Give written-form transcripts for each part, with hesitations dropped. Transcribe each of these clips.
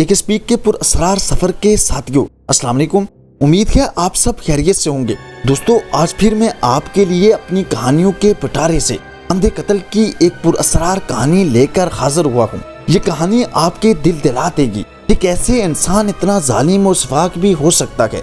ایک اسپیک کے پر اسرار سفر کے ساتھیوں، السلام علیکم۔ امید ہے آپ سب خیریت سے ہوں گے۔ دوستو، آج پھر میں آپ کے لیے اپنی کہانیوں کے پٹارے سے اندھے قتل کی ایک پر اسرار کہانی لے کر حاضر ہوا ہوں۔ یہ کہانی آپ کے دل دلا دے گی کہ کیسے انسان اتنا ظالم و شفاق بھی ہو سکتا ہے۔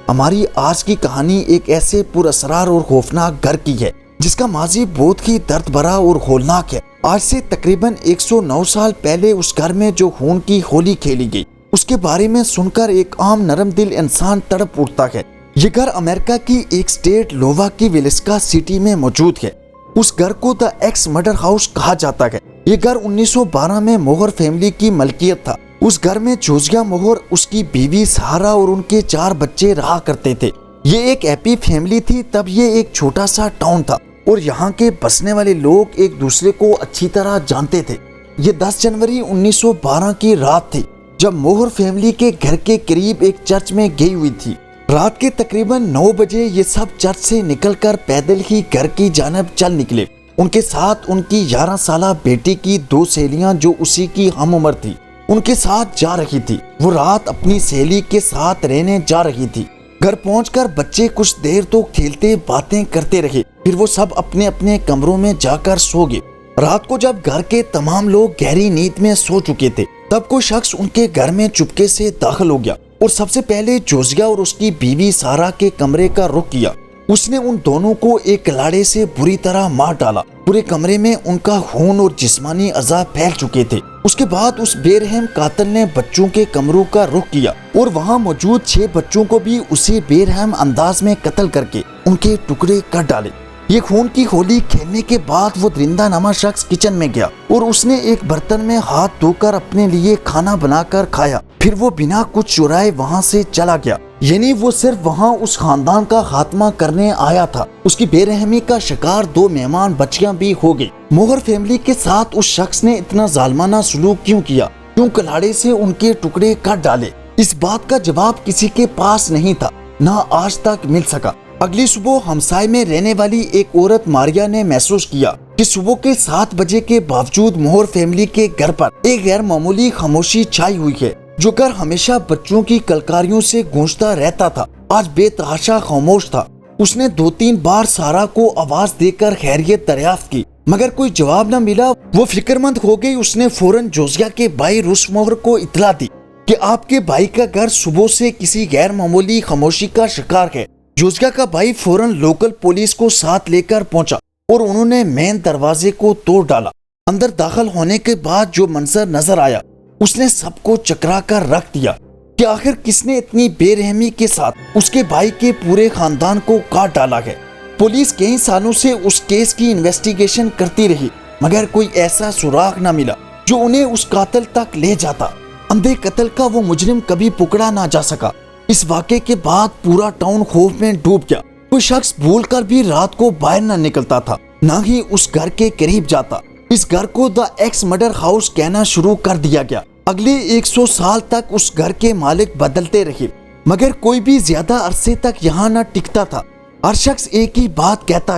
ہماری آج کی کہانی ایک ایسے پر اسرار اور خوفناک گھر کی ہے جس کا ماضی بہت ہی درد بھرا اور ہولناک ہے۔ آج سے تقریباً 109 سال پہلے اس گھر میں جو خون کی ہولی کھیلی گئی، اس کے بارے میں سن کر ایک عام نرم دل انسان تڑپ اٹھتا ہے۔ یہ گھر امریکہ کی ایک اسٹیٹ لووا کی ویلسکا سٹی میں موجود ہے۔ اس گھر کو دا ایکس مرڈر ہاؤس کہا جاتا ہے۔ یہ گھر 1912 میں موہر فیملی کی ملکیت تھا۔ اس گھر میں جوزیا موہر، اس کی بیوی سہارا اور ان کے 4 بچے رہا کرتے تھے۔ یہ ایک ہیپی فیملی تھی۔ تب یہ ایک چھوٹا سا ٹاؤن تھا اور یہاں کے بسنے والے لوگ ایک دوسرے کو اچھی طرح جانتے تھے۔ یہ 10 جنوری 1912 کی رات تھی جب موہر فیملی کے گھر کے قریب ایک چرچ میں گئی ہوئی تھی۔ رات کے تقریباً 9 بجے یہ سب چرچ سے نکل کر پیدل ہی گھر کی جانب چل نکلے۔ ان کے ساتھ ان کی 11 سالہ بیٹی کی 2 سہیلیاں جو اسی کی ہم عمر تھی، ان کے ساتھ جا رہی تھی۔ وہ رات اپنی سہیلی کے ساتھ رہنے جا رہی تھی۔ گھر پہنچ کر بچے کچھ دیر تو کھیلتے باتیں کرتے رہے، پھر وہ سب اپنے اپنے کمروں میں جا کر سو گئے۔ رات کو جب گھر کے تمام لوگ گہری نیند میں سو چکے تھے، تب کوئی شخص ان کے گھر میں چپکے سے داخل ہو گیا اور سب سے پہلے جوزیا اور اس کی بیوی سارا کے کمرے کا رخ کیا۔ اس نے ان دونوں کو ایک کلاڑے سے بری طرح مار ڈالا۔ پورے کمرے میں ان کا خون اور جسمانی اعضاء پھیل چکے تھے۔ اس کے بعد اس بے رحم قاتل نے بچوں کے کمروں کا رخ کیا اور وہاں موجود 6 بچوں کو بھی اسی بے رحم انداز میں قتل کر کے ان کے ٹکڑے کر ڈالے۔ یہ خون کی ہولی کھیلنے کے بعد وہ درندہ نما شخص کچن میں گیا اور اس نے ایک برتن میں ہاتھ دھو کر اپنے لیے کھانا بنا کر کھایا۔ پھر وہ بنا کچھ چرائے وہاں سے چلا گیا، یعنی وہ صرف وہاں اس خاندان کا خاتمہ کرنے آیا تھا۔ اس کی بے رحمی کا شکار 2 مہمان بچیاں بھی ہو گئی۔ موہر فیملی کے ساتھ اس شخص نے اتنا ظالمانہ سلوک کیوں کیا؟ کیوں کلاڑے سے ان کے ٹکڑے کاٹ ڈالے؟ اس بات کا جواب کسی کے پاس نہیں تھا، نہ آج تک مل سکا۔ اگلی صبح ہمسائے میں رہنے والی ایک عورت ماریا نے محسوس کیا کہ صبح کے 7 بجے کے باوجود موہر فیملی کے گھر پر ایک غیر معمولی خاموشی چھائی ہوئی ہے۔ جو گھر ہمیشہ بچوں کی کلکاریوں سے گونجتا رہتا تھا، آج بے تحاشا خاموش تھا۔ اس نے 2-3 بار سارا کو آواز دے کر خیریت دریافت کی، مگر کوئی جواب نہ ملا۔ وہ فکر مند ہو گئی۔ اس نے فوراً جوزیا کے بھائی روس موہر کو اطلاع دی کہ آپ کے بھائی کا گھر صبح سے کسی غیر معمولی خاموشی کا شکار ہے۔ جوزیا کا بھائی فوراً لوکل پولیس کو ساتھ لے کر پہنچا اور انہوں نے مین دروازے کو توڑ ڈالا۔ اندر داخل ہونے کے بعد جو منظر نظر آیا، اس نے سب کو چکرا کر رکھ دیا کہ آخر کس نے اتنی بے رحمی کے ساتھ اس کے بھائی کے پورے خاندان کو کاٹ ڈالا ہے۔ پولیس کئی سالوں سے اس کیس کی انویسٹیگیشن کرتی رہی، مگر کوئی ایسا سراغ نہ ملا جو انہیں اس قاتل تک لے جاتا۔ اندھے قتل کا وہ مجرم کبھی پکڑا نہ جا سکا۔ اس واقعے کے بعد پورا ٹاؤن خوف میں ڈوب گیا۔ کوئی شخص بھول کر بھی رات کو باہر نہ نکلتا تھا، نہ ہی اس گھر کے قریب جاتا۔ اس گھر کو دا ایکس مرڈر ہاؤس کہنا شروع کر دیا گیا۔ اگلے 100 سال تک اس گھر کے مالک بدلتے رہے، مگر کوئی بھی زیادہ عرصے تک یہاں نہ ٹکتا تھا۔ ہر شخص ایک ہی بات کہتا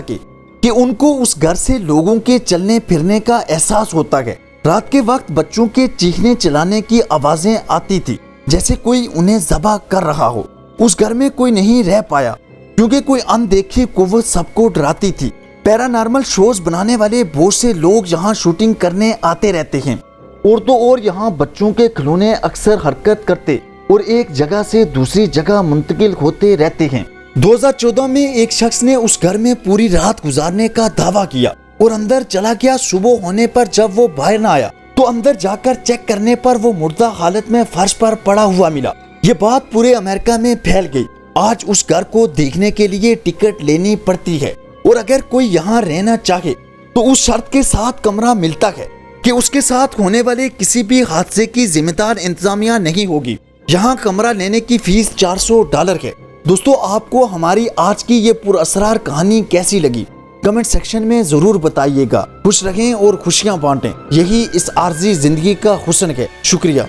کہ ان کو اس گھر سے لوگوں کے چلنے پھرنے کا احساس ہوتا ہے۔ رات کے وقت بچوں کے چیخنے چلانے کی آوازیں آتی تھی، جیسے کوئی انہیں ذبح کر رہا ہو۔ اس گھر میں کوئی نہیں رہ پایا کیونکہ کوئی اندیکھی قوت سب کو ڈراتی تھی۔ پیرانارمل شوز بنانے والے بہت سے لوگ یہاں شوٹنگ کرنے آتے رہتے ہیں، اور تو اور یہاں بچوں کے کھلونے اکثر حرکت کرتے اور ایک جگہ سے دوسری جگہ منتقل ہوتے رہتے ہیں۔ 2014 میں ایک شخص نے اس گھر میں پوری رات گزارنے کا دعویٰ کیا اور اندر چلا گیا۔ صبح ہونے پر جب وہ باہر نہ آیا تو اندر جا کر چیک کرنے پر وہ مردہ حالت میں فرش پر پڑا ہوا ملا۔ یہ بات پورے امریکہ میں پھیل گئی۔ آج اس گھر کو دیکھنے کے لیے ٹکٹ لینی پڑتی ہے، اور اگر کوئی یہاں رہنا چاہے تو اس شرط کے ساتھ کمرہ ملتا ہے کہ اس کے ساتھ ہونے والے کسی بھی حادثے کی ذمہ دار انتظامیہ نہیں ہوگی۔ یہاں کمرہ لینے کی فیس $400 ہے۔ دوستو، آپ کو ہماری آج کی یہ پر اسرار کہانی کیسی لگی؟ کمنٹ سیکشن میں ضرور بتائیے گا۔ خوش رہیں اور خوشیاں بانٹیں، یہی اس عارضی زندگی کا حسن ہے۔ شکریہ۔